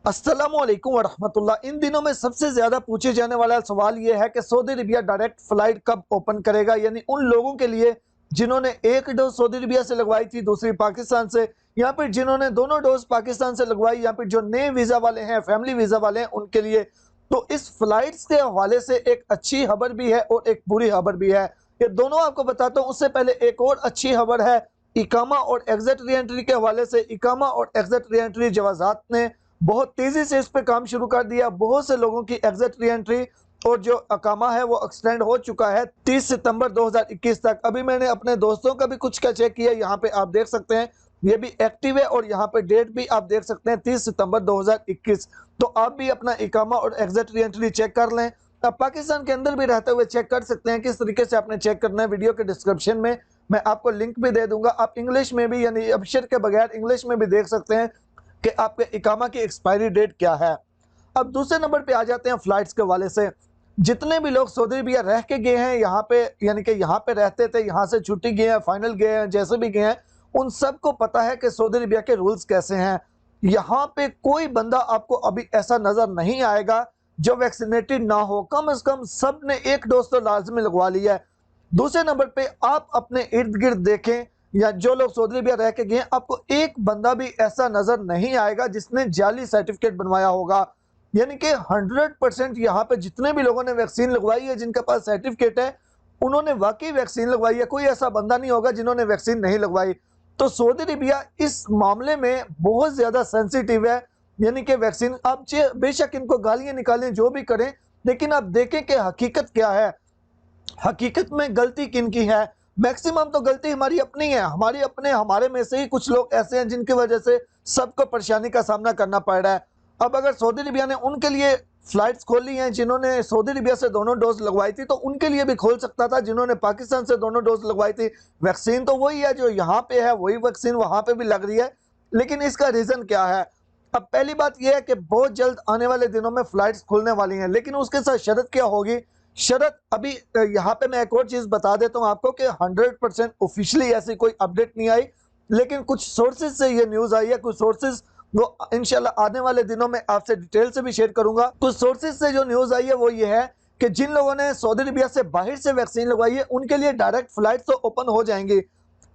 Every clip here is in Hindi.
अस्सलामुअलैकुम वरहमतुल्लाह। इन दिनों में सबसे ज्यादा पूछे जाने वाला सवाल यह है कि सऊदी अरबिया डायरेक्ट फ्लाइट कब ओपन करेगा, यानी उन लोगों के लिए जिन्होंने एक डोज सऊदी अरबिया से लगवाई थी, दूसरी पाकिस्तान से, या फिर जिन्होंने दोनों डोज पाकिस्तान से लगवाई, या फिर जो नए वीजा वाले हैं, फैमिली वीजा वाले हैं, उनके लिए। तो इस फ्लाइट्स के हवाले से एक अच्छी खबर भी है और एक बुरी खबर भी है। ये दोनों आपको बताता हूँ। उससे पहले एक और अच्छी खबर है इकामा और एग्जिट री एंट्री के हवाले से। इकामा और एग्जिट री एंट्री जवाजात ने बहुत तेजी से इस पे काम शुरू कर दिया। बहुत से लोगों की एग्जिट री एंट्री और जो अकामा है वो एक्सटेंड हो चुका है 30 सितंबर 2021 तक। अभी मैंने अपने दोस्तों का भी कुछ का चेक किया, यहाँ पे आप देख सकते हैं ये भी एक्टिव है और यहाँ पे डेट भी आप देख सकते हैं 30 सितंबर 2021। तो आप भी अपना इकामा और एग्जिट री एंट्री चेक कर लें। आप पाकिस्तान के अंदर भी रहते हुए चेक कर सकते हैं। किस तरीके से आपने चेक करना है, वीडियो के डिस्क्रिप्शन में मैं आपको लिंक भी दे दूंगा। आप इंग्लिश में भी, यानी अबशर के बगैर इंग्लिश में भी देख सकते हैं कि आपके इकामा की एक्सपायरी डेट क्या है। अब दूसरे नंबर पे आ जाते हैं फ्लाइट्स के वाले से। जितने भी लोग सऊदी अरबिया रह के गए हैं यहाँ पे, यानी कि यहाँ पे रहते थे, यहाँ से छुट्टी गए हैं, फाइनल गए हैं, जैसे भी गए हैं, उन सबको पता है कि सऊदी अरबिया के रूल्स कैसे हैं। यहाँ पे कोई बंदा आपको अभी ऐसा नजर नहीं आएगा जो वैक्सीनेटेड ना हो। कम से कम सब ने एक डोज तो लाजमी लगवा लिया है। दूसरे नंबर पे आप अपने इर्द गिर्द देखें, या जो लोग सऊदी अरबिया रह के गए, आपको एक बंदा भी ऐसा नजर नहीं आएगा जिसने जाली सर्टिफिकेट बनवाया होगा। यानी कि 100% यहाँ पे जितने भी लोगों ने वैक्सीन लगवाई है, जिनके पास सर्टिफिकेट है, उन्होंने वाकई वैक्सीन लगवाई है। कोई ऐसा बंदा नहीं होगा जिन्होंने वैक्सीन नहीं लगवाई। तो सऊदी अरबिया इस मामले में बहुत ज्यादा सेंसिटिव है। यानी कि वैक्सीन, आप बेशक इनको गालियां निकालें, जो भी करें, लेकिन आप देखें कि हकीकत क्या है। हकीकत में गलती किनकी है? मैक्सिमम तो गलती हमारी अपनी है। हमारे में से ही कुछ लोग ऐसे हैं जिनकी वजह से सबको परेशानी का सामना करना पड़ रहा है। अब अगर सऊदी अरबिया ने उनके लिए फ्लाइट्स खोली हैं जिन्होंने सऊदी अरबिया से दोनों डोज लगवाई थी, तो उनके लिए भी खोल सकता था जिन्होंने पाकिस्तान से दोनों डोज लगवाई थी। वैक्सीन तो वही है जो यहाँ पे है, वही वैक्सीन वहां पे भी लग रही है। लेकिन इसका रीजन क्या है? अब पहली बात यह है कि बहुत जल्द आने वाले दिनों में फ्लाइट्स खुलने वाली हैं, लेकिन उसके साथ शर्त क्या होगी? शरत अभी यहाँ पे मैं एक और चीज बता देता हूँ आपको कि 100% ऑफिशियली ऐसी कोई अपडेट नहीं आई, लेकिन कुछ सोर्सेज से ये न्यूज आई है। कुछ सोर्सेज वो इंशाल्लाह आने वाले दिनों में आपसे डिटेल से भी शेयर करूंगा। कुछ सोर्सेज से जो न्यूज आई है वो ये है कि जिन लोगों ने सऊदी अरबिया से बाहर से वैक्सीन लगवाई है, उनके लिए डायरेक्ट फ्लाइट तो ओपन हो जाएंगी,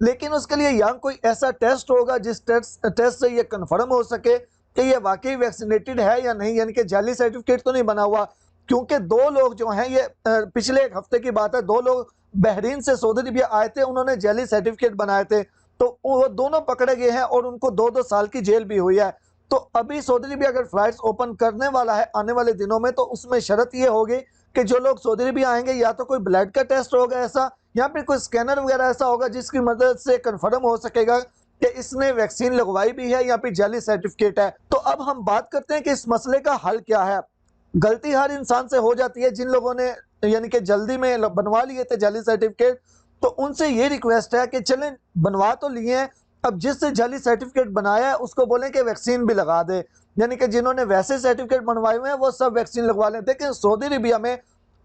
लेकिन उसके लिए यहाँ कोई ऐसा टेस्ट होगा जिस टेस्ट से ये कन्फर्म हो सके कि ये वाकई वैक्सीनेटेड है या नहीं, यानी कि जाली सर्टिफिकेट तो नहीं बना हुआ। क्योंकि दो लोग जो हैं, ये पिछले एक हफ्ते की बात है, दो लोग बहरीन से सऊदी अरबिया आए थे, उन्होंने जाली सर्टिफिकेट बनाए थे, तो वो दोनों पकड़े गए हैं और उनको 2-2 साल की जेल भी हुई है। तो अभी सऊदी अरबिया अगर फ्लाइट्स ओपन करने वाला है आने वाले दिनों में, तो उसमें शर्त ये होगी कि जो लोग सऊदी अरबिया आएंगे, या तो कोई ब्लड का टेस्ट होगा ऐसा, या फिर कोई स्कैनर वगैरह ऐसा होगा जिसकी मदद से कन्फर्म हो सकेगा कि इसने वैक्सीन लगवाई भी है या फिर जाली सर्टिफिकेट है। तो अब हम बात करते हैं कि इस मसले का हल क्या है। गलती हर इंसान से हो जाती है। जिन लोगों ने यानी कि जल्दी में बनवा लिए थे जाली सर्टिफिकेट, तो उनसे ये रिक्वेस्ट है कि चलें, बनवा तो लिए हैं, अब जिससे जाली सर्टिफिकेट बनाया है उसको बोलें कि वैक्सीन भी लगा दे। यानी कि जिन्होंने वैसे सर्टिफिकेट बनवाए हुए हैं वो सब वैक्सीन लगवा लें। देखिए सऊदी अरबिया में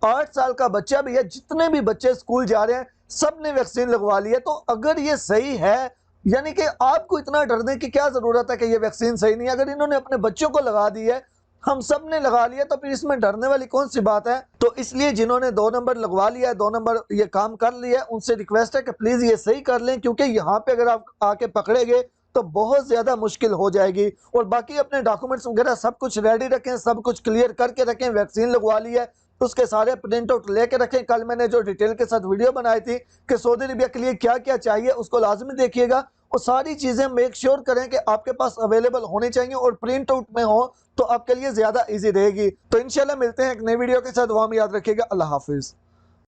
8 साल का बच्चा भी है, जितने भी बच्चे स्कूल जा रहे हैं सब ने वैक्सीन लगवा ली है। तो अगर ये सही है, यानी कि आपको इतना डरने की क्या जरूरत है कि ये वैक्सीन सही नहीं है? अगर इन्होंने अपने बच्चों को लगा दी है, हम सब ने लगा लिया, तो फिर इसमें डरने वाली कौन सी बात है? तो इसलिए जिन्होंने 2 नंबर लगवा लिया है, 2 नंबर ये काम कर लिया है, उनसे रिक्वेस्ट है कि प्लीज ये सही कर लें, क्योंकि यहाँ पे अगर आप आके पकड़े गए तो बहुत ज्यादा मुश्किल हो जाएगी। और बाकी अपने डॉक्यूमेंट्स वगैरह सब कुछ रेडी रखें, सब कुछ क्लियर करके रखें। वैक्सीन लगवा ली है, उसके सारे प्रिंट आउट लेके रखें। कल मैंने जो डिटेल के साथ वीडियो बनाई थी कि सऊदी अरबिया के लिए क्या क्या चाहिए, उसको लाजमी देखिएगा। और सारी चीजें मेक श्योर करें कि आपके पास अवेलेबल होनी चाहिए और प्रिंट आउट में हो, तो आपके लिए ज्यादा इजी रहेगी। तो इंशाल्लाह मिलते हैं एक नई वीडियो के साथ। वहां में याद रखिएगा। अल्लाह हाफिज।